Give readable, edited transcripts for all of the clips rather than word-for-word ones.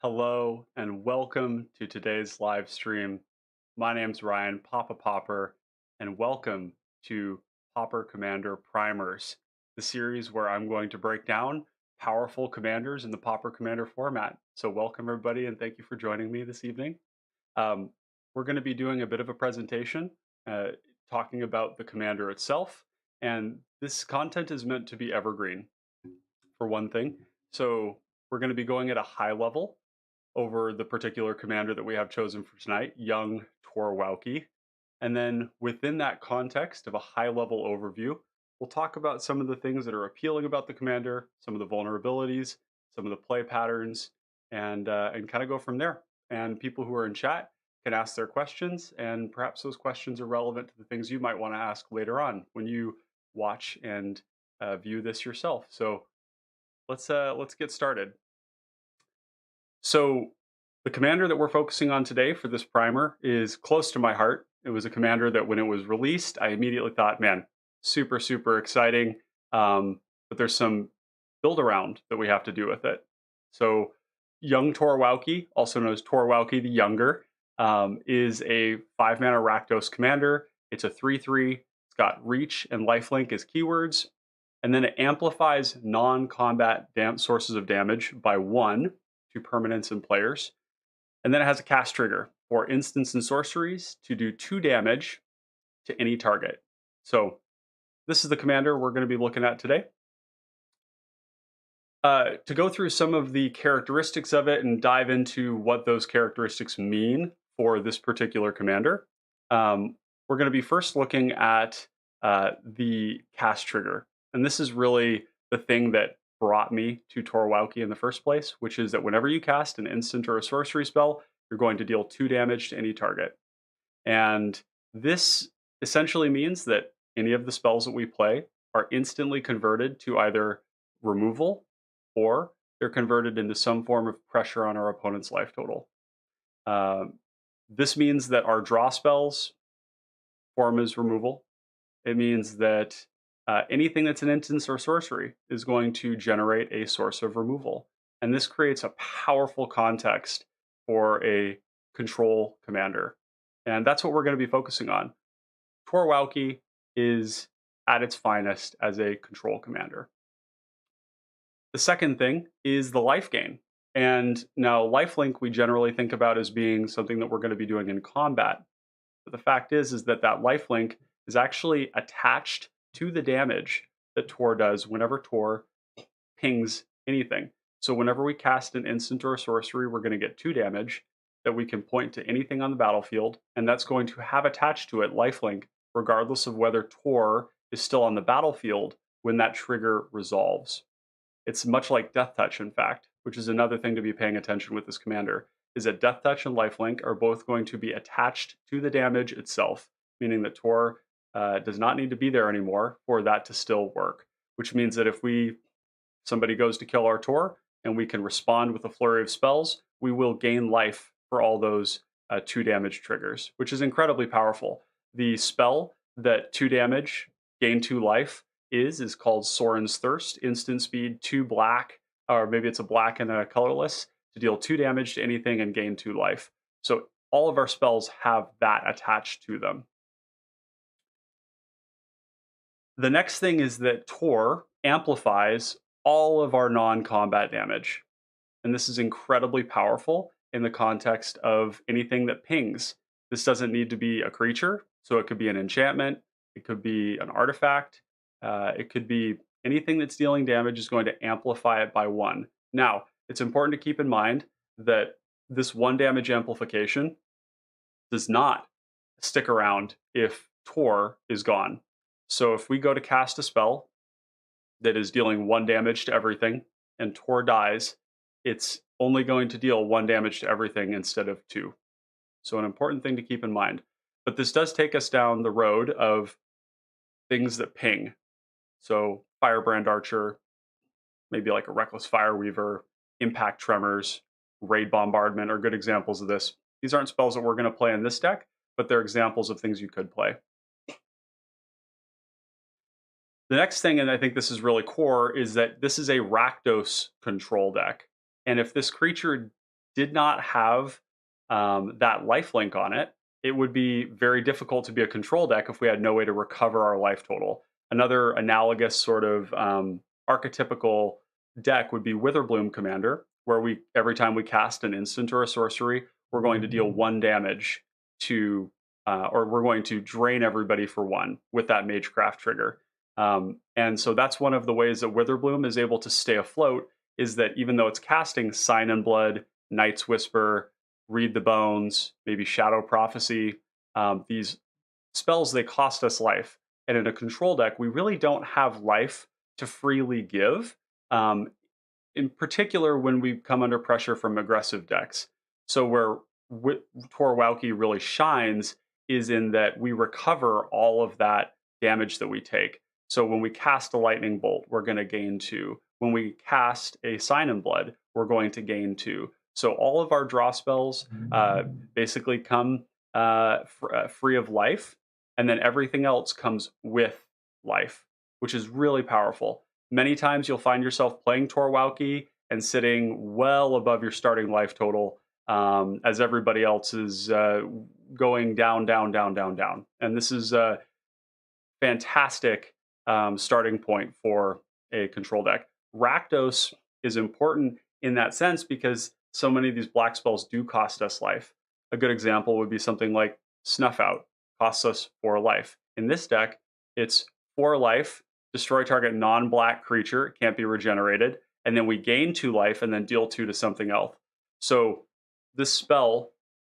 Hello and welcome to today's live stream. My name's Ryan Pauper, and welcome to Pauper Commander Primers, the series where I'm going to break down powerful commanders in the Pauper Commander format. So welcome everybody and thank you for joining me this evening. Um, we're going to be doing a bit of a presentation uh, talking about the commander itself, and this content is meant to be evergreen for one thing. So we're going to be going at a high level over the particular commander that we have chosen for tonight, young Torwauki. And then within that context of a high level overview, we'll talk about some of the things that are appealing about the commander, some of the vulnerabilities, some of the play patterns, and kind of go from there. And people who are in chat can ask their questions, and perhaps those questions are relevant to the things you might want to ask later on when you watch and view this yourself. So let's get started. So the commander that we're focusing on today for this primer is close to my heart. It was a commander that when it was released, I immediately thought, man, super, super exciting. But there's some build around that we have to do with it. So young Torwauki, also known as Torwauki the Younger, is a 5-mana Rakdos commander. It's a 3/3. It's got reach and lifelink as keywords. And then it amplifies non-combat sources of damage by 1 to permanents and players. And then it has a cast trigger for instants and sorceries to do 2 damage to any target. So this is the commander we're going to be looking at today. To go through some of the characteristics of it and dive into what those characteristics mean for this particular commander, we're going to be first looking at the cast trigger. And this is really the thing that brought me to Torwauki in the first place, which is that whenever you cast an instant or a sorcery spell, you're going to deal 2 damage to any target. And this essentially means that any of the spells that we play are instantly converted to either removal or they're converted into some form of pressure on our opponent's life total. This means that our draw spells form as removal. It means that anything that's an instance or sorcery is going to generate a source of removal. And this creates a powerful context for a control commander. And that's what we're going to be focusing on. Torwauki is at its finest as a control commander. The second thing is the life gain. And now lifelink we generally think about as being something that we're going to be doing in combat. But the fact is that lifelink is actually attached to the damage that Tor does whenever Tor pings anything. So whenever we cast an instant or a sorcery, we're going to get 2 damage that we can point to anything on the battlefield, and that's going to have attached to it lifelink, regardless of whether Tor is still on the battlefield when that trigger resolves. It's much like Death Touch, in fact, which is another thing to be paying attention with this commander, is that Death Touch and Lifelink are both going to be attached to the damage itself, meaning that Tor does not need to be there anymore for that to still work, which means that if somebody goes to kill our Tor and we can respond with a flurry of spells, we will gain life for all those 2 damage triggers, which is incredibly powerful. The spell that 2 damage, gain 2 life is called Sorin's Thirst, instant speed, 2 black, or maybe it's a black and a colorless, to deal 2 damage to anything and gain 2 life. So all of our spells have that attached to them. The next thing is that Tor amplifies all of our non-combat damage. And this is incredibly powerful in the context of anything that pings. This doesn't need to be a creature, so it could be an enchantment, it could be an artifact, it could be anything that's dealing damage is going to amplify it by 1. Now, it's important to keep in mind that this 1 damage amplification does not stick around if Tor is gone. So if we go to cast a spell that is dealing 1 damage to everything and Tor dies, it's only going to deal 1 damage to everything instead of 2. So an important thing to keep in mind. But this does take us down the road of things that ping. So Firebrand Archer, maybe like a Reckless Fireweaver, Impact Tremors, Raid Bombardment are good examples of this. These aren't spells that we're going to play in this deck, but they're examples of things you could play. The next thing, and I think this is really core, is that this is a Rakdos control deck. And if this creature did not have that lifelink on it, it would be very difficult to be a control deck if we had no way to recover our life total. Another analogous sort of archetypical deck would be Witherbloom Commander, where we every time we cast an instant or a sorcery, we're going to deal 1 damage to, or we're going to drain everybody for 1 with that Magecraft trigger. And so that's one of the ways that Witherbloom is able to stay afloat, is that even though it's casting Sign and Blood, Night's Whisper, Read the Bones, maybe Shadow Prophecy, these spells, they cost us life. And in a control deck, we really don't have life to freely give, in particular when we come under pressure from aggressive decks. So where Torwauki really shines is in that we recover all of that damage that we take. So when we cast a lightning bolt, we're going to gain 2. When we cast a Sign in Blood, we're going to gain 2. So all of our draw spells basically come free of life, and then everything else comes with life, which is really powerful. Many times you'll find yourself playing Torwauki and sitting well above your starting life total, as everybody else is going down, down, down, down, down. And this is a fantastic starting point for a control deck. Rakdos is important in that sense because so many of these black spells do cost us life. A good example would be something like Snuff Out, costs us 4 life. In this deck, it's 4 life, destroy target non-black creature, can't be regenerated, and then we gain 2 life and then deal 2 to something else. So this spell,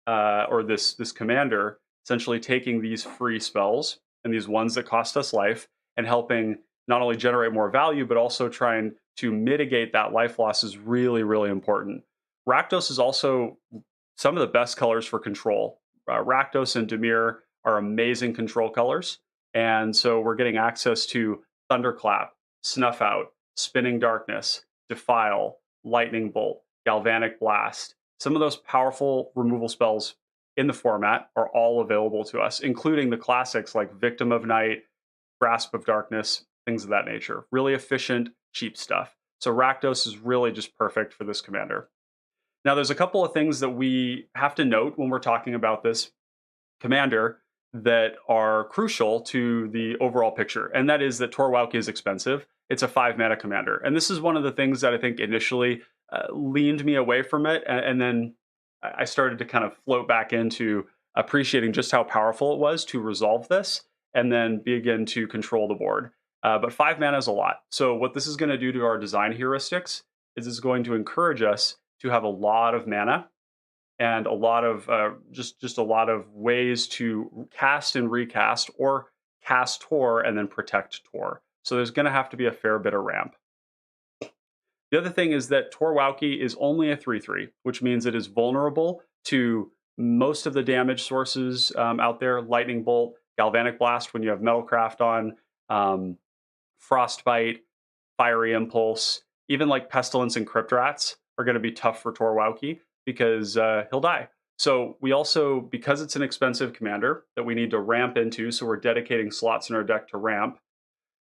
or this commander, essentially taking these free spells and these ones that cost us life and helping not only generate more value, but also trying to mitigate that life loss is really, really important. Rakdos is also some of the best colors for control. Rakdos and Dimir are amazing control colors. And so we're getting access to Thunderclap, Snuff Out, Spinning Darkness, Defile, Lightning Bolt, Galvanic Blast. Some of those powerful removal spells in the format are all available to us, including the classics like Victim of Night, Grasp of Darkness, things of that nature. Really efficient, cheap stuff. So Rakdos is really just perfect for this commander. Now, there's a couple of things that we have to note when we're talking about this commander that are crucial to the overall picture, and that is that Torwauki is expensive. It's a 5-mana commander, and this is one of the things that I think initially leaned me away from it, and then I started to kind of float back into appreciating just how powerful it was to resolve this, and then begin to control the board. But 5 mana is a lot. So what this is going to do to our design heuristics is it's going to encourage us to have a lot of mana and a lot of just a lot of ways to cast and recast, or cast TOR and then protect TOR. So there's going to have to be a fair bit of ramp. The other thing is that Torwauki is only a 3/3, which means it is vulnerable to most of the damage sources out there. Lightning Bolt, Galvanic Blast when you have Metalcraft on, Frostbite, Fiery Impulse, even like Pestilence and Crypt Rats are going to be tough for Torwauki because he'll die. So we also, because it's an expensive commander that we need to ramp into, so we're dedicating slots in our deck to ramp,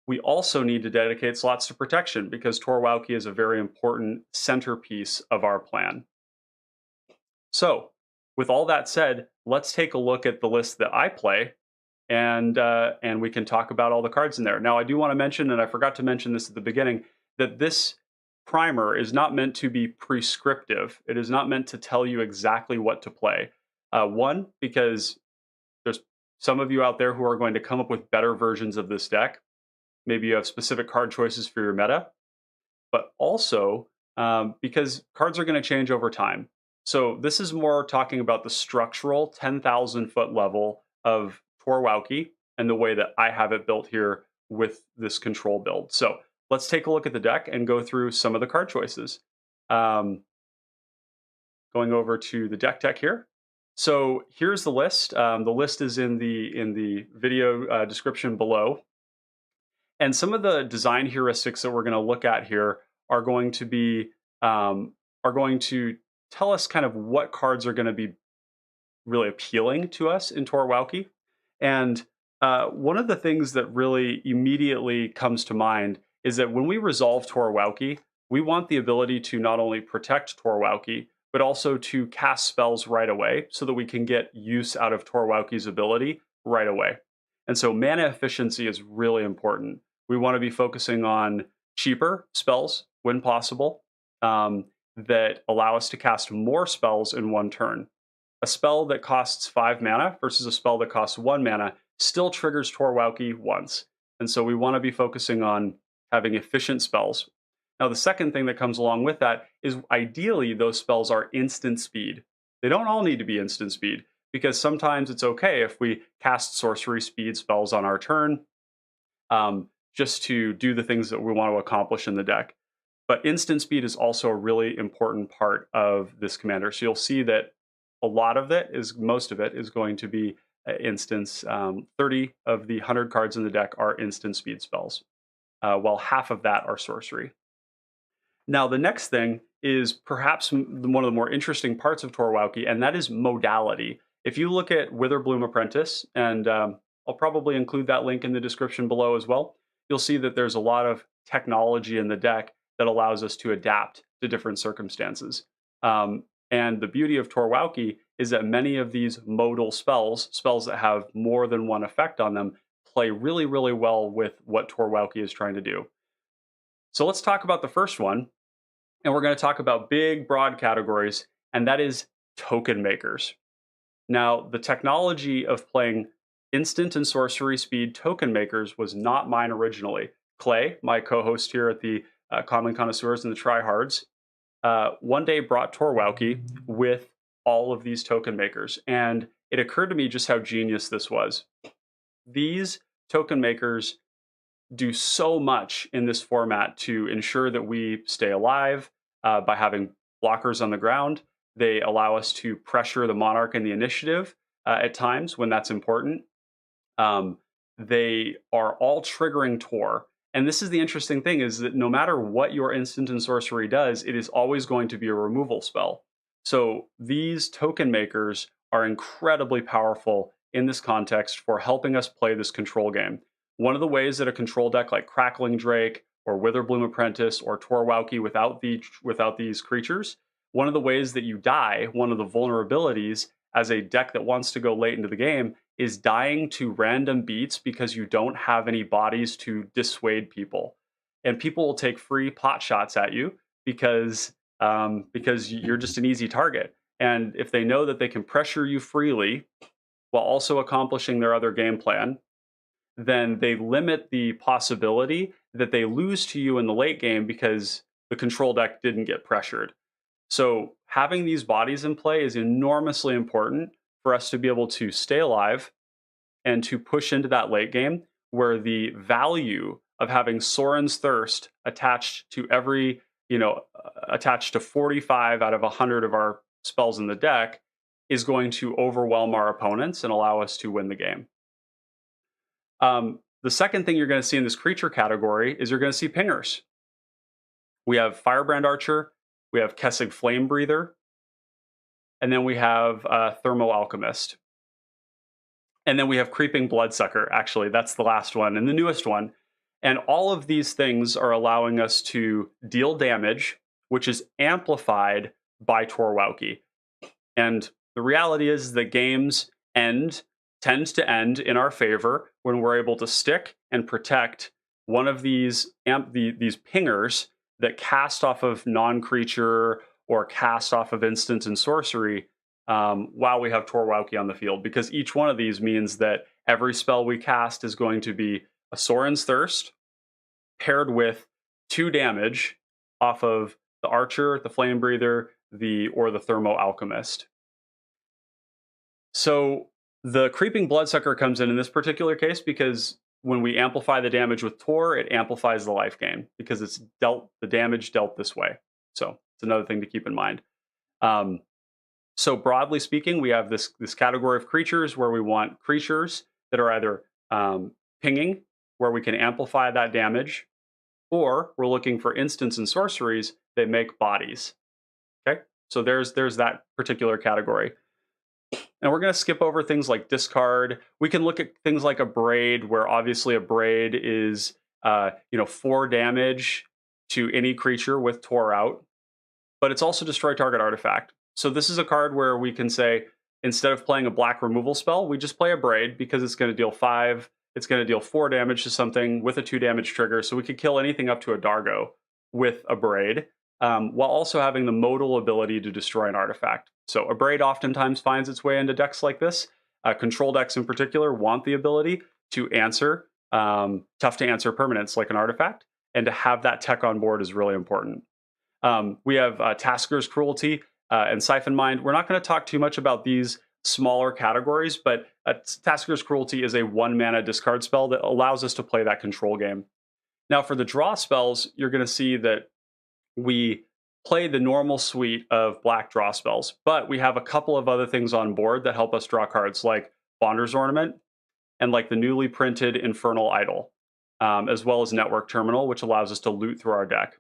we also need to dedicate slots to protection because Torwauki is a very important centerpiece of our plan. So with all that said, let's take a look at the list that I play, and we can talk about all the cards in there. Now, I do want to mention, and I forgot to mention this at the beginning, that this primer is not meant to be prescriptive. It is not meant to tell you exactly what to play. One, because there's some of you out there who are going to come up with better versions of this deck. Maybe you have specific card choices for your meta, but also because cards are going to change over time. So this is more talking about the structural 10,000 foot level of Torwauki and the way that I have it built here with this control build. So let's take a look at the deck and go through some of the card choices. Going over to the deck tech here. So here's the list. The list is in the video description below. And some of the design heuristics that we're going to look at here are going to be are going to tell us kind of what cards are going to be really appealing to us in Torwauki. And one of the things that really immediately comes to mind is that when we resolve Torwauki, we want the ability to not only protect Torwauki, but also to cast spells right away so that we can get use out of Torwauki's ability right away. And so mana efficiency is really important. We want to be focusing on cheaper spells when possible that allow us to cast more spells in one turn. A spell that costs 5 mana versus a spell that costs 1 mana still triggers Torwauki once. And so we want to be focusing on having efficient spells. Now, the second thing that comes along with that is ideally those spells are instant speed. They don't all need to be instant speed because sometimes it's okay if we cast sorcery speed spells on our turn just to do the things that we want to accomplish in the deck. But instant speed is also a really important part of this commander. So you'll see that most of it is going to be instance. 30 of the 100 cards in the deck are instant speed spells, while half of that are sorcery. Now, the next thing is perhaps one of the more interesting parts of Torwauki, and that is modality. If you look at Witherbloom Apprentice, and I'll probably include that link in the description below as well, you'll see that there's a lot of technology in the deck that allows us to adapt to different circumstances. And the beauty of Torwauki is that many of these modal spells that have more than one effect on them, play really, really well with what Torwauki is trying to do. So let's talk about the first one. And we're going to talk about big, broad categories, and that is token makers. Now, the technology of playing instant and sorcery speed token makers was not mine originally. Clay, my co-host here at the Common Connoisseurs and the Tryhards, one day brought Torwauki with all of these token makers, and it occurred to me just how genius this was. These token makers do so much in this format to ensure that we stay alive by having blockers on the ground. They allow us to pressure the Monarch and the initiative at times when that's important. They are all triggering TOR. And this is the interesting thing, is that no matter what your instant and sorcery does, it is always going to be a removal spell. So these token makers are incredibly powerful in this context for helping us play this control game. One of the ways that a control deck like Crackling Drake or Witherbloom Apprentice or Torwauki without these creatures, one of the ways that you die, one of the vulnerabilities as a deck that wants to go late into the game, is dying to random beats because you don't have any bodies to dissuade people. And people will take free pot shots at you because you're just an easy target. And if they know that they can pressure you freely while also accomplishing their other game plan, then they limit the possibility that they lose to you in the late game because the control deck didn't get pressured. So having these bodies in play is enormously important for us to be able to stay alive and to push into that late game where the value of having Sorin's Thirst attached to attached to 45 out of 100 of our spells in the deck is going to overwhelm our opponents and allow us to win the game. The second thing you're going to see in this creature category is you're going to see pingers. We have Firebrand Archer, we have Kessig Flame Breather, and then we have Thermo Alchemist. And then we have Creeping Bloodsucker. Actually, that's the last one and the newest one. And all of these things are allowing us to deal damage, which is amplified by Torwauki. And the reality is that games tends to end in our favor when we're able to stick and protect one of these pingers that cast off of non-creature or cast off of instant and sorcery while we have Torwauki on the field, because each one of these means that every spell we cast is going to be a Sorin's Thirst paired with 2 damage off of the Archer, the Flame Breather, or the Thermo Alchemist. So the Creeping Bloodsucker comes in this particular case because when we amplify the damage with TOR, it amplifies the life gain because it's the damage dealt this way. So it's another thing to keep in mind. So broadly speaking, we have this category of creatures where we want creatures that are either pinging, where we can amplify that damage, or we're looking for instants and sorceries that make bodies. Okay, So there's that particular category. And we're going to skip over things like discard. We can look at things like a braid, where obviously a braid is 4 damage to any creature with Tor out, but it's also destroy target artifact. So this is a card where we can say, instead of playing a black removal spell, we just play a braid because it's going to deal 5. It's going to deal 4 damage to something with a 2 damage trigger. So we could kill anything up to a Dargo with a braid, while also having the modal ability to destroy an artifact. So a braid oftentimes finds its way into decks like this. Control decks in particular want the ability to answer tough to answer permanents like an artifact, and to have that tech on board is really important. We have Tasker's Cruelty and Siphon Mind. We're not going to talk too much about these smaller categories, but Tasker's Cruelty is a 1 mana discard spell that allows us to play that control game. Now, for the draw spells, you're going to see that we play the normal suite of black draw spells, but we have a couple of other things on board that help us draw cards, like Bonder's Ornament and like the newly printed Infernal Idol, as well as Network Terminal, which allows us to loot through our deck.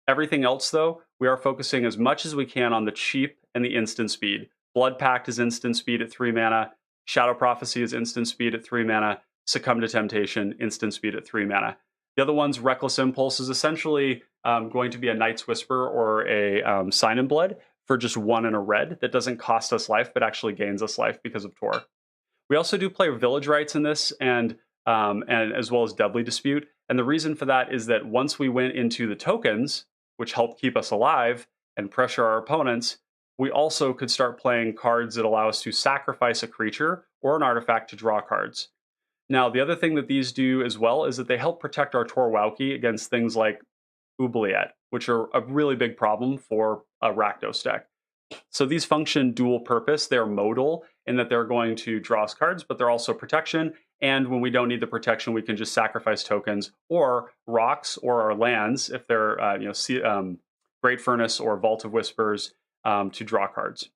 Everything else, though, we are focusing as much as we can on the cheap and the instant speed. Blood Pact is instant speed at 3 mana. Shadow Prophecy is instant speed at 3 mana. Succumb to Temptation, instant speed at 3 mana. The other one's Reckless Impulse is essentially going to be a Night's Whisper or a Sign in Blood for just 1 and a red that doesn't cost us life, but actually gains us life because of Tor. We also do play Village Rites in this, and as well as Deadly Dispute. And the reason for that is that once we went into the tokens, which help keep us alive and pressure our opponents, we also could start playing cards that allow us to sacrifice a creature or an artifact to draw cards. Now, the other thing that these do as well is that they help protect our Torwauki against things like Oubliette, which are a really big problem for a Rakdos deck. So these function dual purpose. They're modal in that they're going to draw us cards, but they're also protection. And when we don't need the protection, we can just sacrifice tokens or rocks or our lands if they're Great Furnace or Vault of Whispers to draw cards.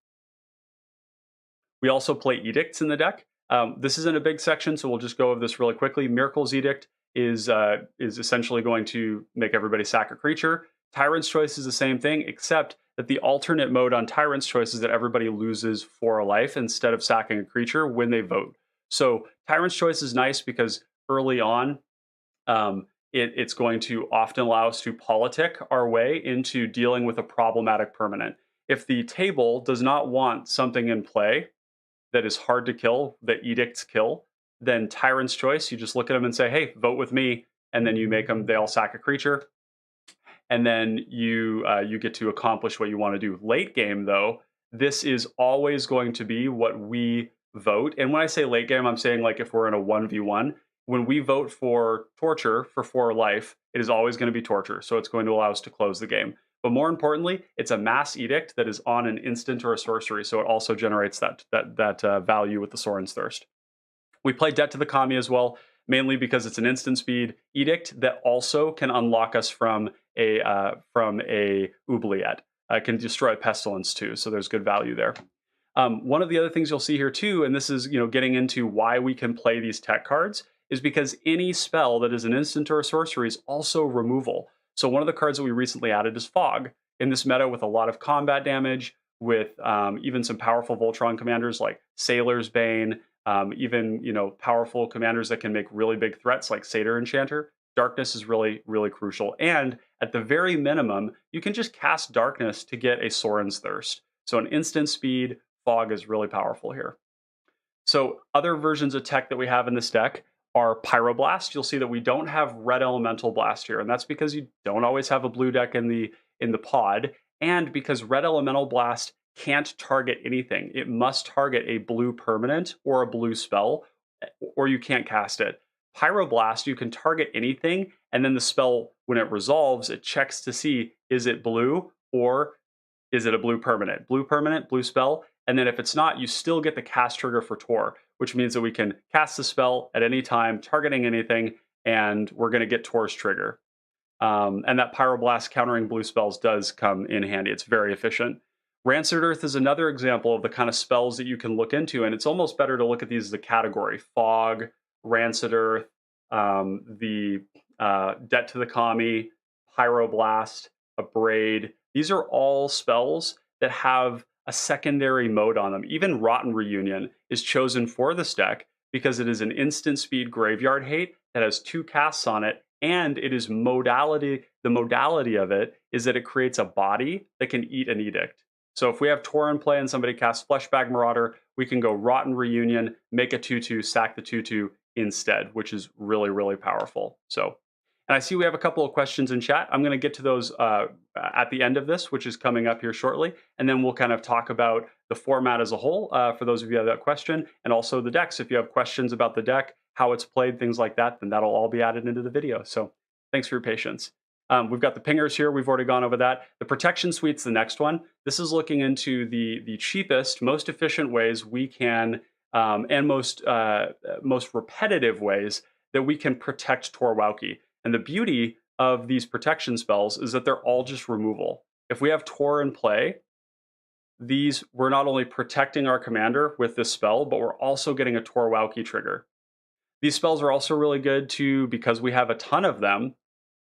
We also play edicts in the deck. This isn't a big section, so we'll just go over this really quickly. Miracle's Edict is essentially going to make everybody sack a creature. Tyrant's Choice is the same thing, except that the alternate mode on Tyrant's Choice is that everybody loses 4 life instead of sacking a creature when they vote. So Tyrant's Choice is nice because early on, it's going to often allow us to politic our way into dealing with a problematic permanent. If the table does not want something in play that is hard to kill, that edicts kill, then Tyrant's Choice, you just look at them and say, hey, vote with me, and then you make them, they all sack a creature. And then you get to accomplish what you want to do. Late game, though, this is always going to be what we vote. And when I say late game, I'm saying like if we're in a 1v1, when we vote for torture for 4 life, it is always going to be torture. So it's going to allow us to close the game. But more importantly, it's a mass edict that is on an instant or a sorcery. So it also generates that value with the Sorin's Thirst. We play Debt to the Kami as well, mainly because it's an instant speed edict that also can unlock us from a oubliette. It can destroy pestilence too, so there's good value there. One of the other things you'll see here too, and this is getting into why we can play these tech cards, is because any spell that is an instant or a sorcery is also removal. So one of the cards that we recently added is Fog. In this meta with a lot of combat damage, with even some powerful Voltron commanders like Sailor's Bane, even powerful commanders that can make really big threats like Satyr Enchanter. Darkness is really, really crucial. And at the very minimum, you can just cast Darkness to get a Sorin's Thirst. So an instant speed, Fog is really powerful here. So other versions of tech that we have in this deck are Pyroblast. You'll see that we don't have Red Elemental Blast here, and that's because you don't always have a blue deck in the pod, and because Red Elemental Blast can't target anything. It must target a blue permanent or a blue spell, or you can't cast it. Pyroblast, you can target anything, and then the spell, when it resolves, it checks to see, is it blue or is it a blue permanent? Blue permanent, blue spell, and then if it's not, you still get the cast trigger for Tor, which means that we can cast the spell at any time, targeting anything, and we're going to get Tor's trigger. And that Pyroblast countering blue spells does come in handy. It's very efficient. Rancid Earth is another example of the kind of spells that you can look into, and it's almost better to look at these as a category. Fog, Rancid Earth, the Debt to the Kami, Pyroblast. a Braid. These are all spells that have a secondary mode on them. Even Rotten Reunion is chosen for this deck because it is an instant speed graveyard hate that has 2 casts on it, and it is modality. The modality of it is that it creates a body that can eat an edict. So if we have Tor in play and somebody casts Fleshbag Marauder, we can go Rotten Reunion, make a 2/2, sack the 2/2 instead, which is really, really powerful. So, and I see we have a couple of questions in chat. I'm going to get to those at the end of this, which is coming up here shortly. And then we'll kind of talk about the format as a whole for those of you who have that question, and also the decks. If you have questions about the deck, how it's played, things like that, then that'll all be added into the video. So thanks for your patience. We've got the pingers here. We've already gone over that. The protection suite's the next one. This is looking into the cheapest, most efficient ways we can, and most repetitive ways that we can protect Torwauki. And the beauty of these protection spells is that they're all just removal. If we have Tor in play, we're not only protecting our commander with this spell, but we're also getting a Torwauki trigger. These spells are also really good because we have a ton of them,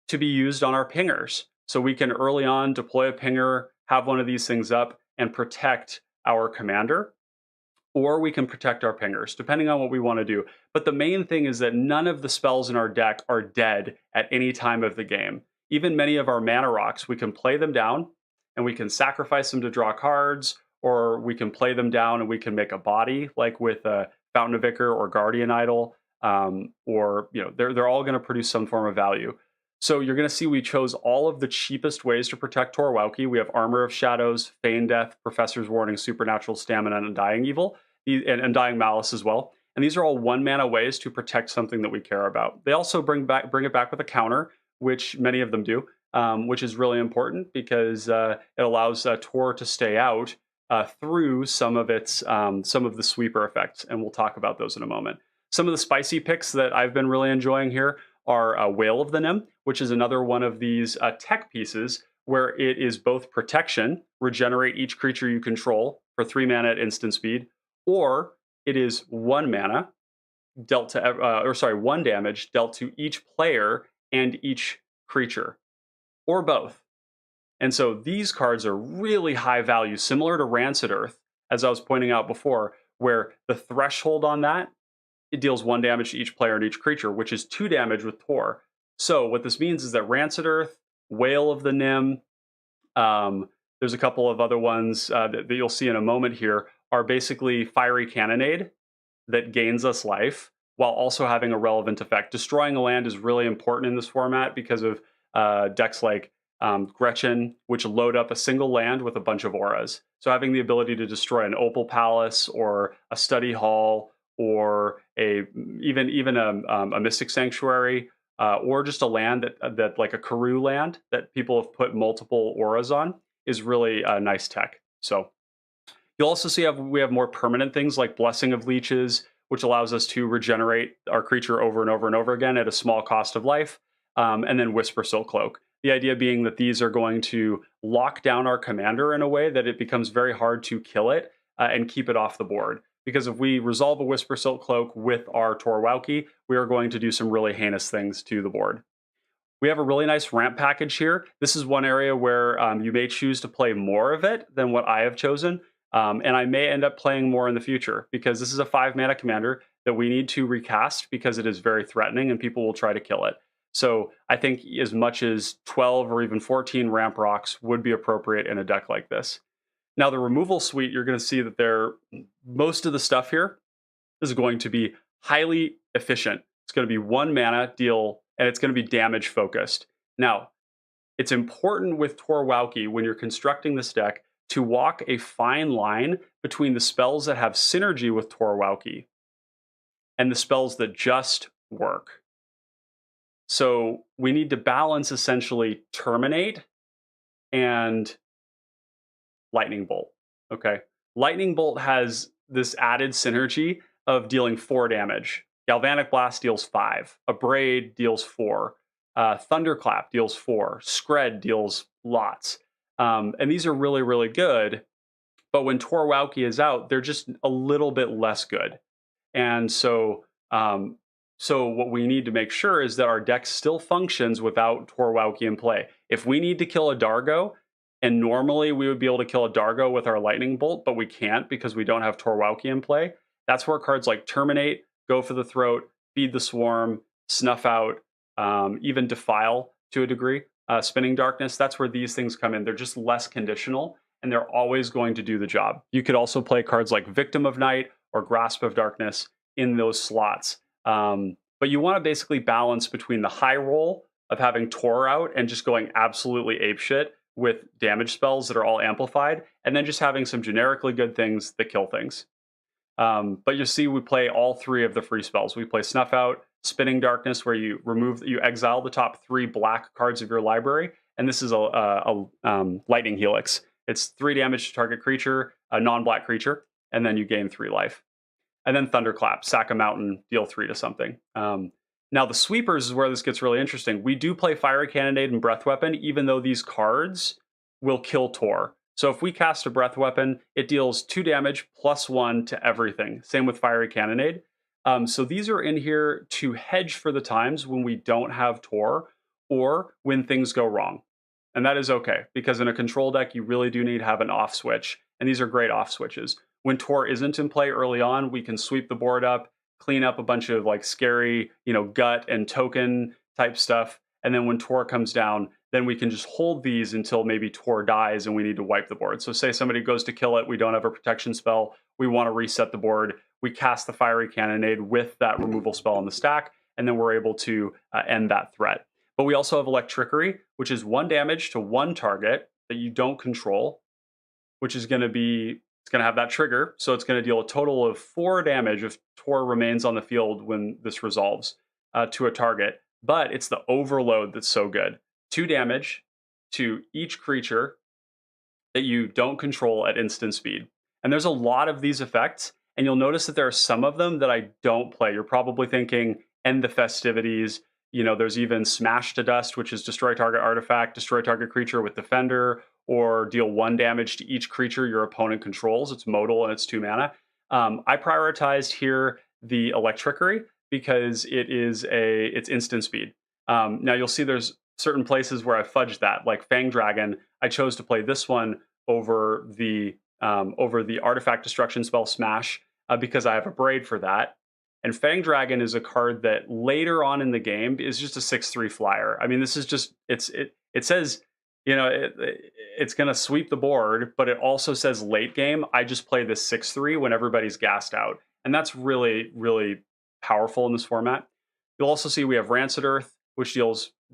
to be used on our pingers. So we can early on deploy a pinger, have one of these things up, and protect our commander, or we can protect our pingers, depending on what we want to do. But the main thing is that none of the spells in our deck are dead at any time of the game. Even many of our mana rocks, we can play them down, and we can sacrifice them to draw cards, or we can play them down and we can make a body, like with Fountain of Ichor or Guardian Idol, or they're all going to produce some form of value. So you're going to see we chose all of the cheapest ways to protect Torwauki. We have Armor of Shadows, Feign Death, Professor's Warning, Supernatural Stamina, and Undying Evil, and Undying Malice as well. And these are all 1-mana ways to protect something that we care about. They also bring it back with a counter, which many of them do, which is really important because it allows Tor to stay out through some of the sweeper effects, and we'll talk about those in a moment. Some of the spicy picks that I've been really enjoying here are Wail of the Nim, which is another one of these tech pieces where it is both protection, regenerate each creature you control for 3 mana at instant speed, or it is 1 mana dealt to, 1 damage dealt to each player and each creature, or both. And so these cards are really high value, similar to Rancid Earth, as I was pointing out before, where the threshold on that, it deals 1 damage to each player and each creature, which is 2 damage with Tor. So what this means is that Rancid Earth, Wail of the Nim, there's a couple of other ones that you'll see in a moment here, are basically Fiery Cannonade that gains us life while also having a relevant effect. Destroying a land is really important in this format because of decks like Gretchen, which load up a single land with a bunch of auras. So having the ability to destroy an Opal Palace or a Study Hall, or even a Mystic Sanctuary, or just a land that like a Karoo land that people have put multiple auras on, is really a nice tech. So you'll also see we have more permanent things like Blessing of Leeches, which allows us to regenerate our creature over and over and over again at a small cost of life, and then Whisper Silk Cloak. The idea being that these are going to lock down our commander in a way that it becomes very hard to kill it and keep it off the board. Because if we resolve a Whisper Silk Cloak with our Torwauki, we are going to do some really heinous things to the board. We have a really nice ramp package here. This is one area where you may choose to play more of it than what I have chosen. And I may end up playing more in the future because this is a 5-mana commander that we need to recast because it is very threatening and people will try to kill it. So I think as much as 12 or even 14 ramp rocks would be appropriate in a deck like this. Now, the removal suite, you're going to see that most of the stuff here is going to be highly efficient. It's going to be 1 mana deal, and it's going to be damage focused. Now, it's important with Torwauki when you're constructing this deck to walk a fine line between the spells that have synergy with Torwauki and the spells that just work. So we need to balance essentially Terminate and Lightning Bolt. Okay. Lightning Bolt has this added synergy of dealing 4 damage. Galvanic Blast deals 5. A Braid deals 4. Thunderclap deals 4. Scred deals lots. And these are really, really good. But when Torwauki is out, they're just a little bit less good. And so what we need to make sure is that our deck still functions without Torwauki in play. If we need to kill a Dargo, and normally we would be able to kill a Dargo with our Lightning Bolt, but we can't because we don't have Torwauki in play, that's where cards like Terminate, Go for the Throat, Feed the Swarm, Snuff Out, even Defile to a degree, Spinning Darkness, that's where these things come in. They're just less conditional, and they're always going to do the job. You could also play cards like Victim of Night or Grasp of Darkness in those slots. But you want to basically balance between the high roll of having Tor out and just going absolutely apeshit with damage spells that are all amplified, and then just having some generically good things that kill things. But you see, we play all three of the free spells. We play Snuff Out, Spinning Darkness, where you exile the top 3 black cards of your library, and this is a Lightning Helix. It's 3 damage to target creature, a non-black creature, and then you gain 3 life. And then Thunderclap, sack a mountain, deal 3 to something. Now the sweepers is where this gets really interesting. We do play Fiery Cannonade and Breath Weapon, even though these cards will kill Tor. So if we cast a Breath Weapon, it deals 2 damage plus 1 to everything. Same with Fiery Cannonade. So these are in here to hedge for the times when we don't have Tor or when things go wrong. And that is okay, because in a control deck, you really do need to have an off switch. And these are great off switches. When Tor isn't in play early on, we can sweep the board up, clean up a bunch of like scary, gut and token type stuff. And then when Tor comes down, then we can just hold these until maybe Tor dies and we need to wipe the board. So say somebody goes to kill it, we don't have a protection spell, we want to reset the board, we cast the Fiery Cannonade with that removal spell in the stack, and then we're able to end that threat. But we also have Electrickery, which is 1 damage to 1 target that you don't control, which is going to be, it's going to have that trigger. So it's going to deal a total of 4 damage if Tor remains on the field when this resolves to a target. But it's the overload that's so good. 2 damage to each creature that you don't control at instant speed. And there's a lot of these effects, and you'll notice that there are some of them that I don't play. You're probably thinking End the Festivities. There's even Smash to Dust, which is destroy target artifact, destroy target creature with Defender, or deal 1 damage to each creature your opponent controls. It's modal and it's 2 mana. I prioritized here the Electrickery because it's instant speed. Now you'll see there's certain places where I fudged that, like Fang Dragon. I chose to play this one over the artifact destruction spell Smash because I have a Braid for that. And Fang Dragon is a card that later on in the game is just a 6/3 flyer. I mean, this is just it says it's going to sweep the board, but it also says late game, I just play this 6/3 when everybody's gassed out. And that's really, really powerful in this format. You'll also see we have Rancid Earth, which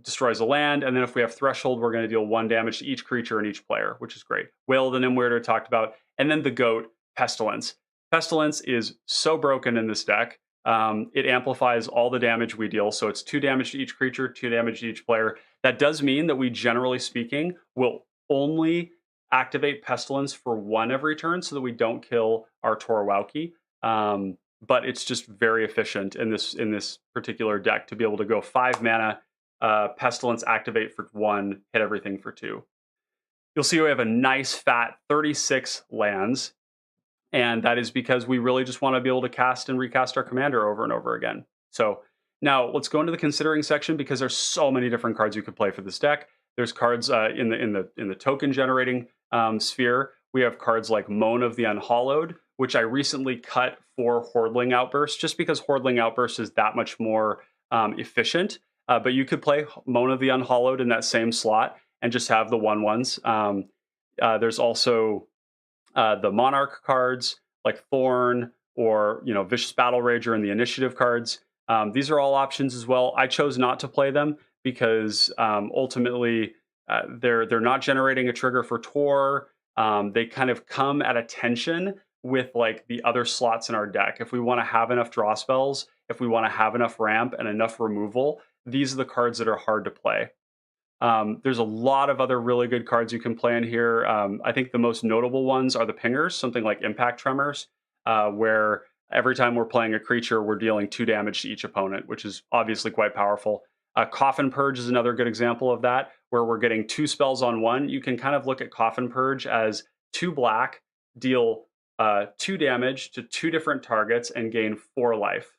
destroys a land. And then if we have Threshold, we're going to deal 1 damage to each creature and each player, which is great. Whale of the Nimweirder talked about. And then the GOAT, Pestilence. Pestilence is so broken in this deck. It amplifies all the damage we deal. So it's 2 damage to each creature, 2 damage to each player. That does mean that we, generally speaking, will only activate Pestilence for 1 every turn so that we don't kill our Torwauki. But it's just very efficient in this particular deck to be able to go 5 mana, Pestilence, activate for 1, hit everything for 2. You'll see we have a nice fat 36 lands. And that is because we really just want to be able to cast and recast our commander over and over again. So now let's go into the considering section because there's so many different cards you could play for this deck. There's cards in the token generating sphere. We have cards like Moan of the Unhallowed, which I recently cut for Hordling Outburst, just because Hordling Outburst is that much more efficient. But you could play Moan of the Unhallowed in that same slot and just have the 1/1s. There's also the Monarch cards like Thorn or Vicious Battle Rager and the Initiative cards. These are all options as well. I chose not to play them because ultimately they're not generating a trigger for Tor. They kind of come at a tension with like the other slots in our deck. If we want to have enough draw spells, if we want to have enough ramp and enough removal, these are the cards that are hard to play. There's a lot of other really good cards you can play in here. I think the most notable ones are the pingers, something like Impact Tremors, where every time we're playing a creature, we're dealing 2 damage to each opponent, which is obviously quite powerful. Coffin Purge is another good example of that, where we're getting 2 spells on 1. You can kind of look at Coffin Purge as 2 black, deal 2 damage to 2 different targets, and gain 4 life,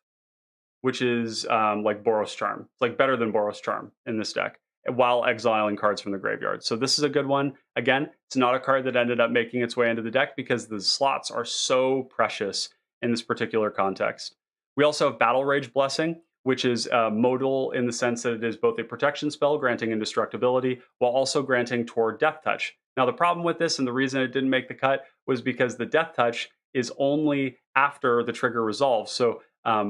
which is like Boros Charm. It's like better than Boros Charm in this deck. while exiling cards from the graveyard. So this is a good one. Again, it's not a card that ended up making its way into the deck because the slots are so precious in this particular context. We also have Battle Rage Blessing, which is modal in the sense that it is both a protection spell granting indestructibility while also granting TOR Death Touch. Now, the problem with this and the reason it didn't make the cut was because the Death Touch is only after the trigger resolves. So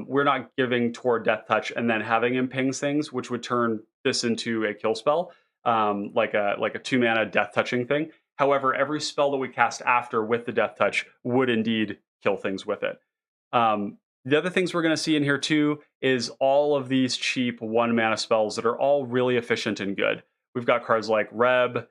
we're not giving TOR Death Touch and then having him pings things, which would turn this into a kill spell, like a 2-mana Death Touching thing. However, every spell that we cast after with the Death Touch would indeed kill things with it. The other things we're going to see in here too is all of these cheap 1-mana spells that are all really efficient and good. We've got cards like Reb,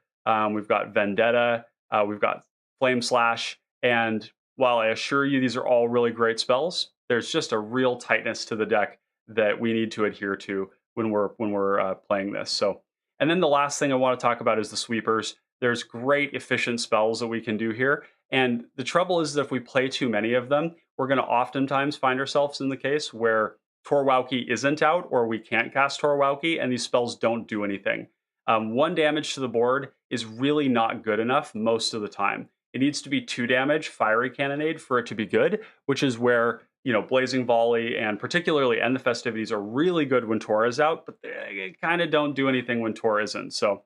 we've got Vendetta, we've got Flame Slash, and while I assure you these are all really great spells, there's just a real tightness to the deck that we need to adhere to when we're playing this. So, and then the last thing I want to talk about is the sweepers. There's great efficient spells that we can do here, and the trouble is that if we play too many of them, we're going to oftentimes find ourselves in the case where Torwauki isn't out or we can't cast Torwauki and these spells don't do anything. 1 damage to the board is really not good enough most of the time. It needs to be 2 damage, Fiery Cannonade, for it to be good, which is where, you know, Blazing Volley and particularly End the Festivities are really good when Tor is out, but they kind of don't do anything when Tor isn't. So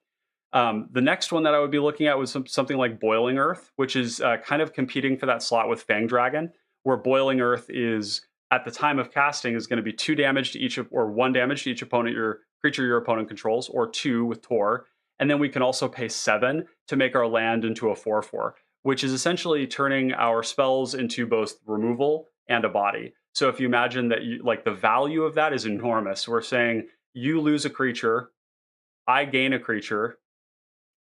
the next one that I would be looking at was something like Boiling Earth, which is kind of competing for that slot with Fang Dragon, where Boiling Earth is at the time of casting is going to be 2 damage to each or 1 damage to each opponent your creature your opponent controls, or 2 with Tor. And then we can also pay 7 to make our land into a 4/4, which is essentially turning our spells into both removal and a body. So if you imagine that you like the value of that is enormous. We're saying you lose a creature, I gain a creature,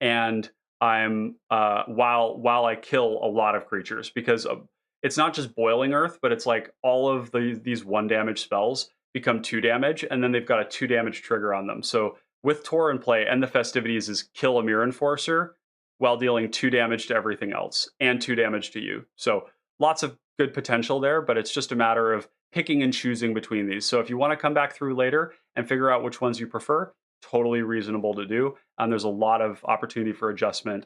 and I'm while I kill a lot of creatures because it's not just Boiling Earth, but it's like all of these 1 damage spells become 2 damage, and then they've got a 2 damage trigger on them. So with Tor in play, and the Festivities is kill a Mirror Enforcer while dealing 2 damage to everything else and 2 damage to you. So lots of good potential there, but it's just a matter of picking and choosing between these. So if you want to come back through later and figure out which ones you prefer, totally reasonable to do. And there's a lot of opportunity for adjustment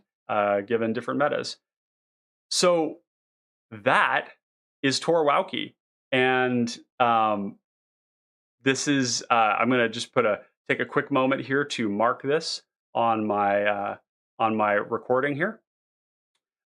given different metas. So that is Torwauki. And this is, I'm going to just take a quick moment here to mark this on my recording here.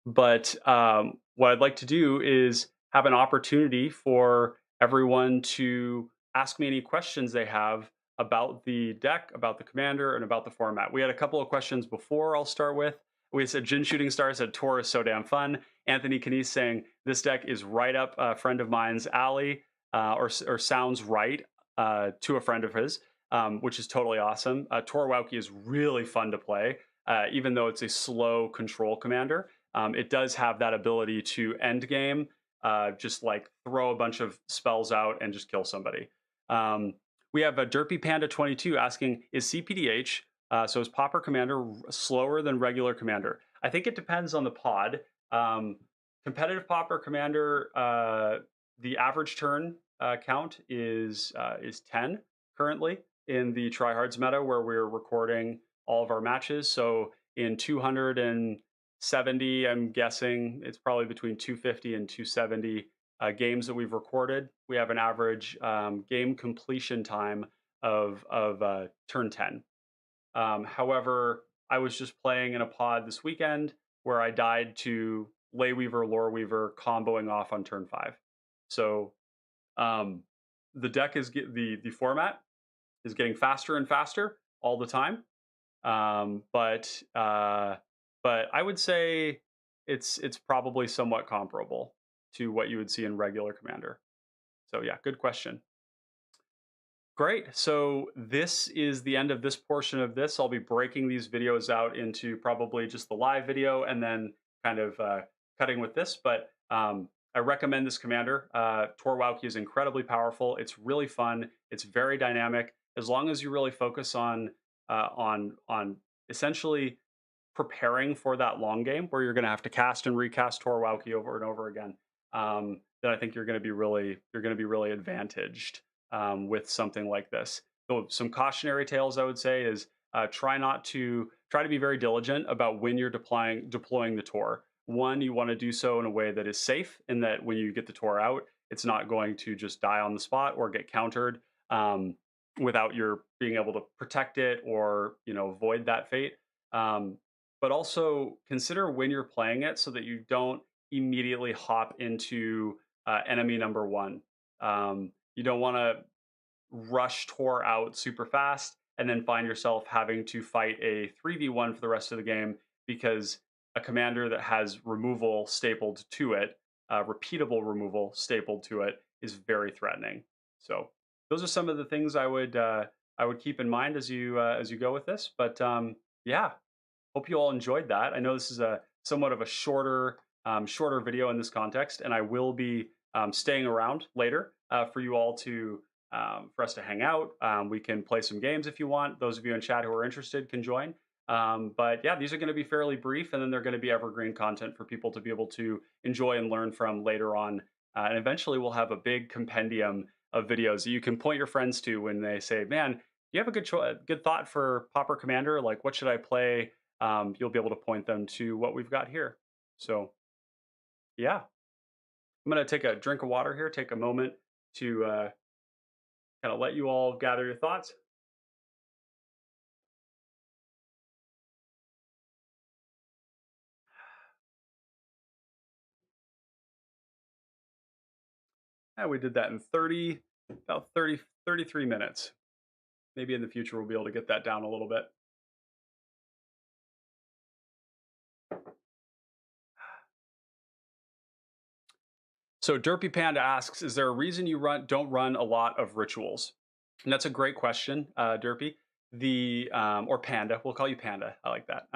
But what I'd like to do is have an opportunity for everyone to ask me any questions they have about the deck, about the commander, and about the format. We had a couple of questions before I'll start with. We said Jin Shooting Star said Tor is so damn fun. Anthony Canese saying this deck is right up a friend of mine's alley, or sounds right to a friend of his, which is totally awesome. Torwauki is really fun to play, even though it's a slow control commander. It does have that ability to end game, just like throw a bunch of spells out and just kill somebody. We have a Derpy Panda 22 asking, is CPDH, so is Pauper Commander slower than regular Commander? I think it depends on the pod. Competitive Pauper Commander, the average turn count is 10 currently in the tryhards meta where we're recording all of our matches. So in 270, I'm guessing it's probably between 250 and 270 games that we've recorded. We have an average game completion time of turn 10. However, I was just playing in a pod this weekend where I died to Ley Weaver, Lore Weaver comboing off on turn 5. So the deck is the format is getting faster and faster all the time. But I would say it's probably somewhat comparable to what you would see in regular Commander. So yeah, good question. Great. So this is the end of this portion of this. I'll be breaking these videos out into probably just the live video and then kind of cutting with this. But I recommend this commander. Torwauki is incredibly powerful. It's really fun. It's very dynamic. As long as you really focus on essentially preparing for that long game where you're going to have to cast and recast Torwauki over and over again, then I think you're going to be really advantaged with something like this. So some cautionary tales I would say is try to be very diligent about when you're deploying the Tor. One, you want to do so in a way that is safe, in that when you get the Tor out, it's not going to just die on the spot or get countered without your being able to protect it or avoid that fate. Um, but also consider when you're playing it so that you don't immediately hop into enemy number one. You don't want to rush Tor out super fast and then find yourself having to fight a 3v1 for the rest of the game because a commander that has removal stapled to it, repeatable removal stapled to it, is very threatening. So those are some of the things I would keep in mind as you go with this. But yeah, hope you all enjoyed that. I know this is a somewhat of a shorter video in this context, and I will be staying around later for you all to for us to hang out. We can play some games if you want. Those of you in chat who are interested can join. But yeah, these are going to be fairly brief, and then they're going to be evergreen content for people to be able to enjoy and learn from later on. And eventually, we'll have a big compendium of videos that you can point your friends to when they say, "Man, you have a good thought for Pauper Commander? Like, what should I play?" You'll be able to point them to what we've got here. So yeah, I'm going to take a drink of water here, take a moment to kind of let you all gather your thoughts. Yeah, we did that in about 33 minutes. Maybe in the future we'll be able to get that down a little bit. So Derpy Panda asks, is there a reason you don't run a lot of rituals? And that's a great question, Derpy. The or Panda, we'll call you Panda. I like that.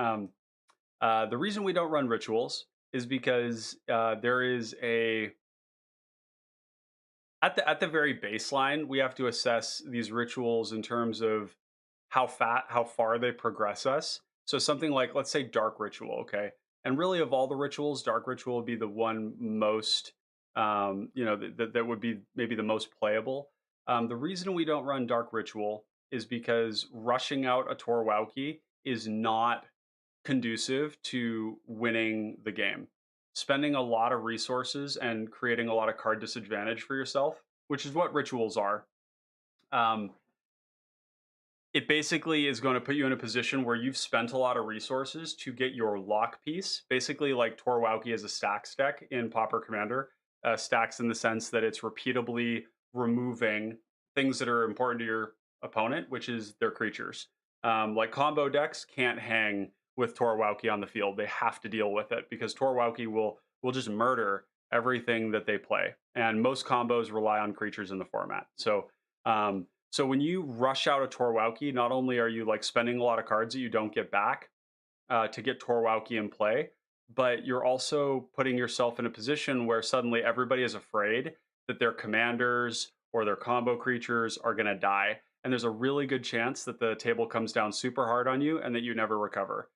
The reason we don't run rituals is because there is a at the very baseline, we have to assess these rituals in terms of how far they progress us. So something like, let's say, dark ritual, okay? And really, of all the rituals, dark ritual would be the one most that would be maybe the most playable. The reason we don't run dark ritual is because rushing out a Torwauki is not conducive to winning the game. Spending a lot of resources and creating a lot of card disadvantage for yourself, which is what rituals are. Um, it basically is going to put you in a position where you've spent a lot of resources to get your lock piece. Basically, like Torwauki is a stacks deck in Pauper Commander. Stacks in the sense that it's repeatably removing things that are important to your opponent, which is their creatures. Like combo decks can't hang with Torwauki on the field. They have to deal with it because Torwauki will just murder everything that they play. And most combos rely on creatures in the format. So when you rush out a Torwauki, not only are you like spending a lot of cards that you don't get back to get Torwauki in play, but you're also putting yourself in a position where suddenly everybody is afraid that their commanders or their combo creatures are going to die. And there's a really good chance that the table comes down super hard on you and that you never recover.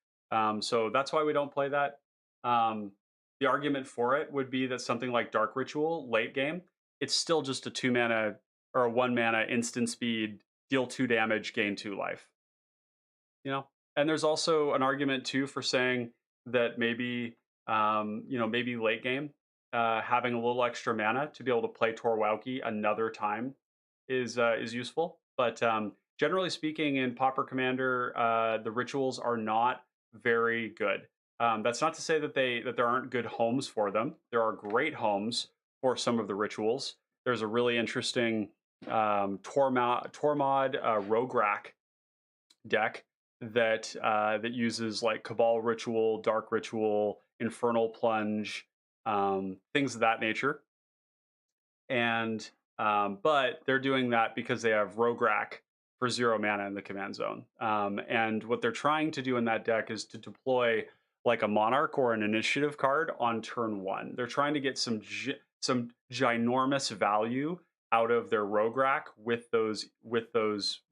So that's why we don't play that. The argument for it would be that something like Dark Ritual late game, it's still just a 2 mana or a 1 mana instant speed, deal 2 damage, gain 2 life. And there's also an argument too for saying that maybe maybe late game, having a little extra mana to be able to play Torwauki another time is useful. But generally speaking, in Pauper Commander, the rituals are not very good. That's not to say that there aren't good homes for them. There are great homes for some of the rituals. There's a really interesting Tormod Rograk deck that uses like Cabal Ritual, Dark Ritual, Infernal Plunge, things of that nature. And but they're doing that because they have Rograk for 0 mana in the command zone. And what they're trying to do in that deck is to deploy like a Monarch or an Initiative card on turn 1. They're trying to get some ginormous value out of their Rograk with those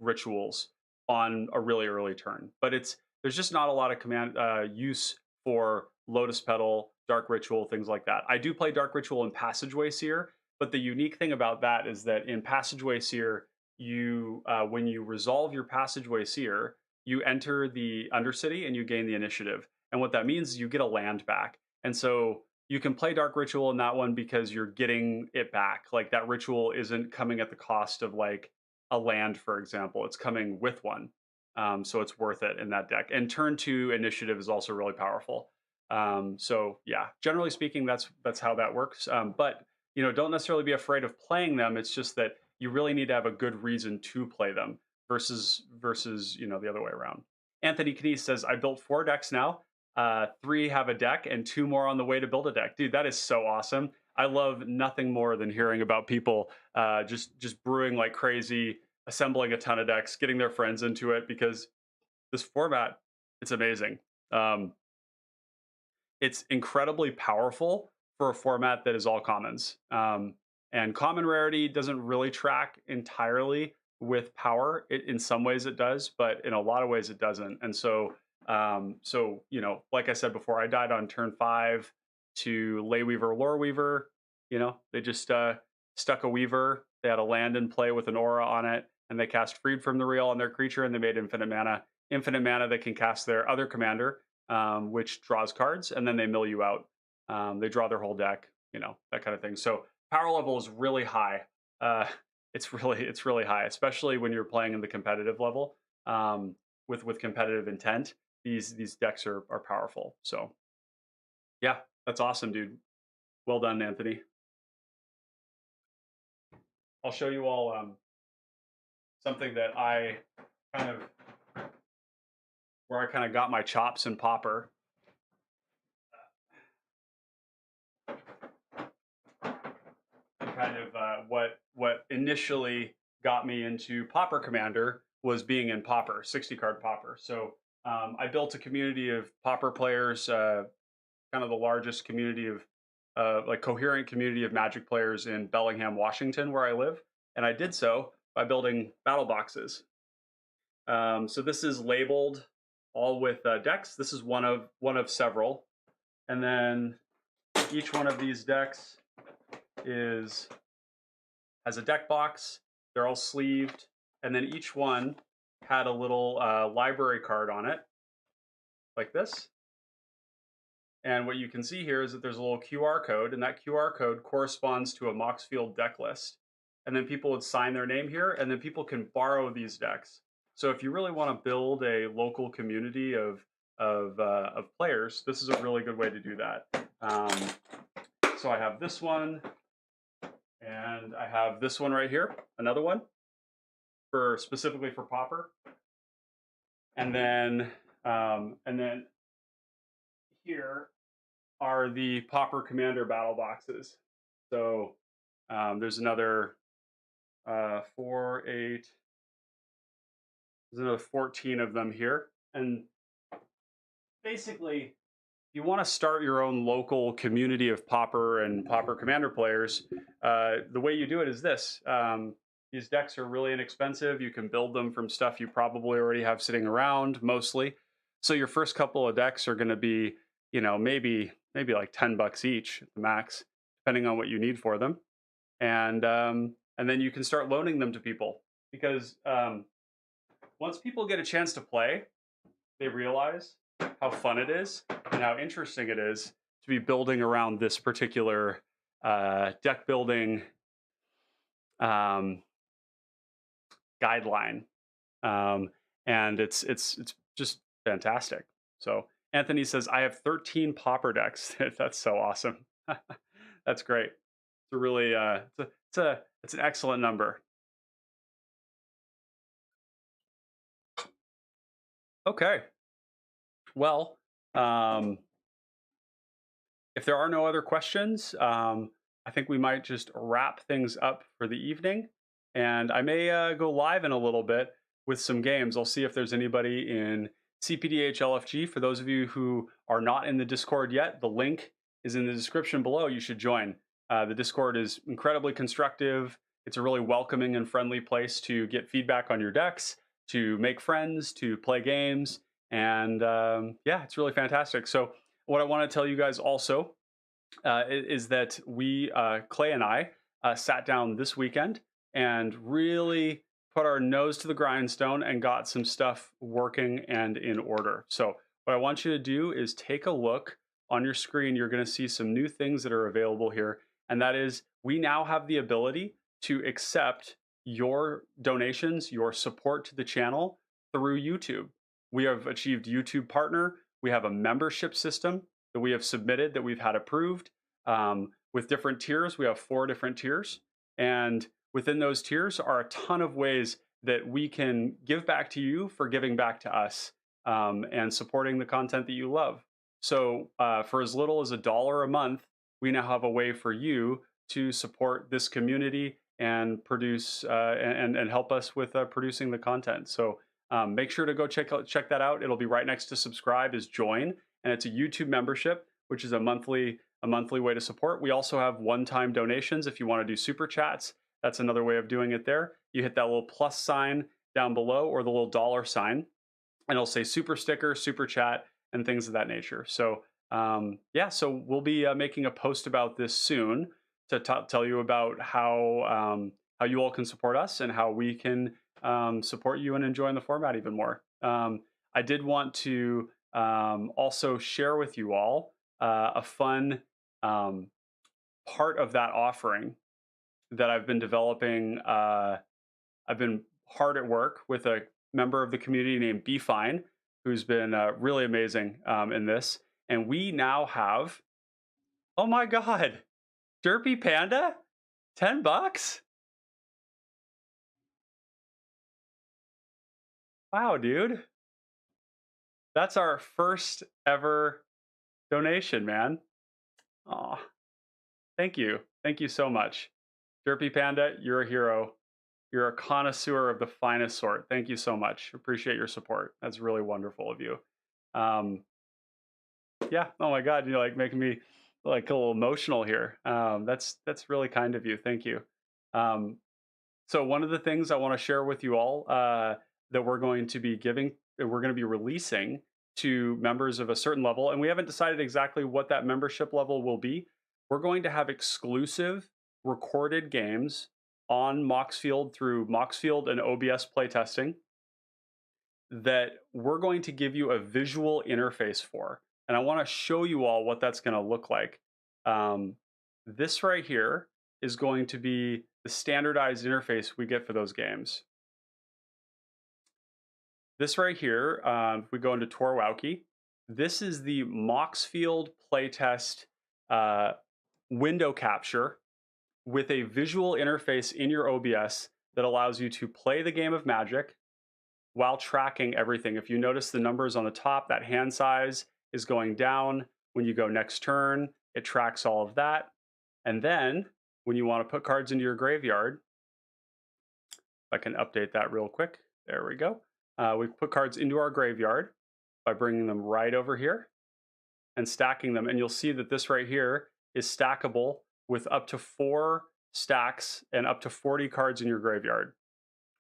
rituals on a really early turn. But there's just not a lot of command use for Lotus Petal, Dark Ritual, things like that. I do play Dark Ritual in Passageway Seer, but the unique thing about that is that in Passageway Seer, you when you resolve your Passageway Seer, you enter the Undercity and you gain the initiative. And what that means is you get a land back. And so you can play Dark Ritual in that one because you're getting it back. Like that ritual isn't coming at the cost of like a land, for example. It's coming with one. So it's worth it in that deck. And turn 2 initiative is also really powerful. So yeah, generally speaking, that's how that works. But don't necessarily be afraid of playing them. It's just that you really need to have a good reason to play them versus the other way around. Anthony Knies says, I built 4 decks now. 3 have a deck and 2 more on the way to build a deck. Dude, that is so awesome. I love nothing more than hearing about people just brewing like crazy, assembling a ton of decks, getting their friends into it, because this format, it's amazing. It's incredibly powerful for a format that is all commons. And common rarity doesn't really track entirely with power. In some ways it does, but in a lot of ways it doesn't. And so, like I said before, I died on turn 5 to Ley Weaver, Lore Weaver. They just stuck a Weaver. They had a land in play with an aura on it, and they cast Freed from the Real on their creature, and they made infinite mana. Infinite mana that can cast their other commander, which draws cards, and then they mill you out. They draw their whole deck, that kind of thing. So power level is really high. It's really high, especially when you're playing in the competitive level with competitive intent. These decks are powerful. So yeah, that's awesome, dude. Well done, Anthony. I'll show you all something that I kind of got my chops in Pauper. Kind of what initially got me into Pauper Commander was being in Pauper, 60 card Pauper. So I built a community of Pauper players, kind of the largest community of coherent community of Magic players in Bellingham, Washington, where I live, and I did so by building battle boxes. So this is labeled all with decks. This is one of several, and then each one of these decks has a deck box. They're all sleeved, and then each one had a little library card on it, like this. And what you can see here is that there's a little QR code, and that QR code corresponds to a Moxfield deck list. And then people would sign their name here, and then people can borrow these decks. So if you really want to build a local community of players, this is a really good way to do that. So I have this one, and I have this one right here, another one specifically for Pauper. And then here are the Pauper Commander battle boxes. So there's another 4, 8. There's another 14 of them here. And basically, if you want to start your own local community of Pauper and Pauper Commander players, the way you do it is this. These decks are really inexpensive. You can build them from stuff you probably already have sitting around, mostly. So your first couple of decks are going to be, maybe like $10 each at the max, depending on what you need for them. And then you can start loaning them to people, because once people get a chance to play, they realize how fun it is and how interesting it is to be building around this particular deck building guideline, and it's just fantastic. So Anthony says, I have 13 Pauper decks. That's so awesome. That's great. It's a really it's an excellent number. Okay. Well, if there are no other questions, I think we might just wrap things up for the evening. And I may go live in a little bit with some games. I'll see if there's anybody in CPDH LFG. For those of you who are not in the Discord yet, the link is in the description below. You should join. The Discord is incredibly constructive. It's a really welcoming and friendly place to get feedback on your decks, to make friends, to play games. And yeah, it's really fantastic. So what I want to tell you guys also is that we, Clay and I, sat down this weekend and really put our nose to the grindstone and got some stuff working and in order. So what I want you to do is take a look on your screen. You're going to see some new things that are available here. And that is, we now have the ability to accept your donations, your support to the channel through YouTube. We have achieved YouTube Partner. We have a membership system that we have submitted that we've had approved with different tiers. We have 4 different tiers. And within those tiers are a ton of ways that we can give back to you for giving back to us and supporting the content that you love. So for as little as $1 a month, we now have a way for you to support this community and produce and help us with producing the content. So make sure to go check that out. It'll be right next to subscribe is join, and it's a YouTube membership, which is a monthly way to support. We also have one-time donations if you want to do super chats. That's another way of doing it there. You hit that little plus sign down below or the little dollar sign, and it'll say super sticker, super chat, and things of that nature. So yeah, so we'll be making a post about this soon to tell you about how you all can support us and how we can support you and enjoying the format even more. I did want to also share with you all a fun part of that offering that I've been developing. I've been hard at work with a member of the community named Be Fine, who's been really amazing in this. And we now have, oh my God, Derpy Panda, $10? Wow, dude. That's our first ever donation, man. Aw, thank you. Thank you so much. Derpy Panda, you're a hero. You're a connoisseur of the finest sort. Thank you so much. Appreciate your support. That's really wonderful of you. Yeah. Oh my God, you're like making me like a little emotional here. That's really kind of you. Thank you. So one of the things I want to share with you all that we're going to be releasing to members of a certain level, and we haven't decided exactly what that membership level will be. We're going to have exclusive recorded games on Moxfield through Moxfield and OBS playtesting that we're going to give you a visual interface for. And I want to show you all what that's going to look like. This right here is going to be the standardized interface we get for those games. This right here, if we go into Torwauki, this is the Moxfield playtest window capture with a visual interface in your OBS that allows you to play the game of Magic while tracking everything. If you notice the numbers on the top, that hand size is going down. When you go next turn, it tracks all of that. And then when you want to put cards into your graveyard, I can update that real quick. There we go. We put cards into our graveyard by bringing them right over here and stacking them. And you'll see that this right here is stackable with up to 4 stacks and up to 40 cards in your graveyard.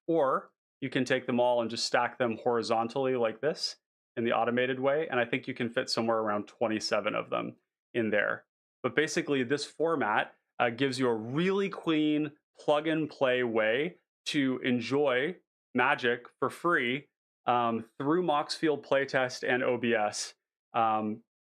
Or you can take them all and just stack them horizontally like this in the automated way. And I think you can fit somewhere around 27 of them in there. But basically this format gives you a really clean plug and play way to enjoy Magic for free through Moxfield playtest and OBS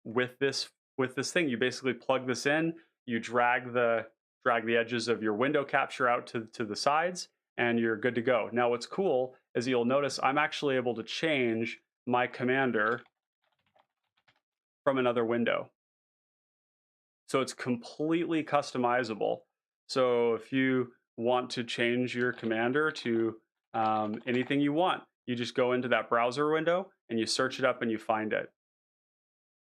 with this thing. You basically plug this in, you drag the edges of your window capture out to the sides, and you're good to go. Now what's cool is you'll notice I'm actually able to change my commander from another window. So it's completely customizable. So if you want to change your commander to anything you want, you just go into that browser window and you search it up and you find it.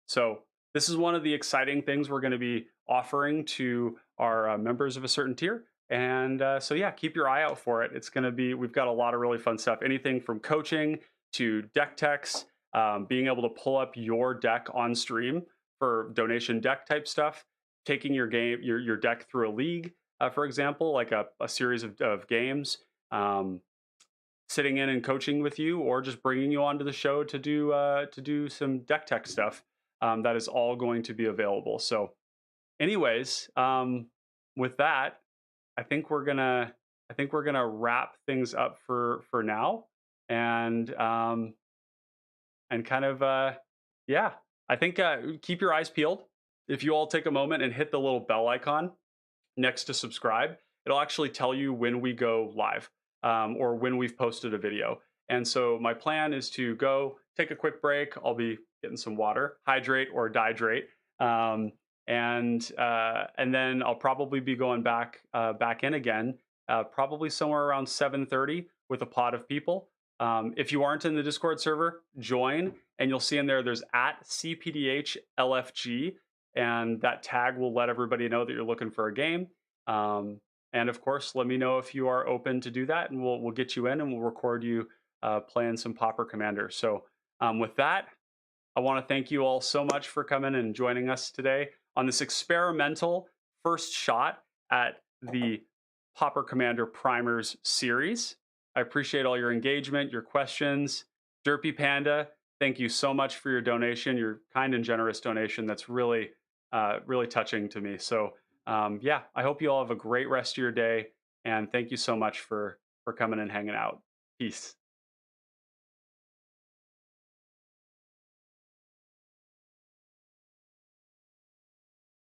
So this is one of the exciting things we're going to be offering to our members of a certain tier. And so yeah, keep your eye out for it. It's going to be, we've got a lot of really fun stuff. Anything from coaching to deck techs, being able to pull up your deck on stream for donation deck type stuff, taking your deck through a league, for example, like a series of games, sitting in and coaching with you, or just bringing you onto the show to do some deck tech stuff. That is all going to be available. So anyways, with that, I think we're gonna I think we're gonna wrap things up for now, and kind of yeah. I think keep your eyes peeled. If you all take a moment and hit the little bell icon next to subscribe, it'll actually tell you when we go live or when we've posted a video. And so my plan is to go take a quick break. I'll be getting some water, hydrate or dihydrate, um, and then I'll probably be going back in again, probably somewhere around 7:30 with a pod of people. If you aren't in the Discord server, join, and you'll see in there there's at CPDH and that tag will let everybody know that you're looking for a game. Um, and of course, let me know if you are open to do that, and we'll get you in, and we'll record you playing some Pauper Commander. So with that, I want to thank you all so much for coming and joining us today on this experimental first shot at the Pauper Commander Primers series. I appreciate all your engagement, your questions. Derpy Panda, thank you so much for your donation, your kind and generous donation. That's really touching to me. So yeah, I hope you all have a great rest of your day, and thank you so much for coming and hanging out. Peace.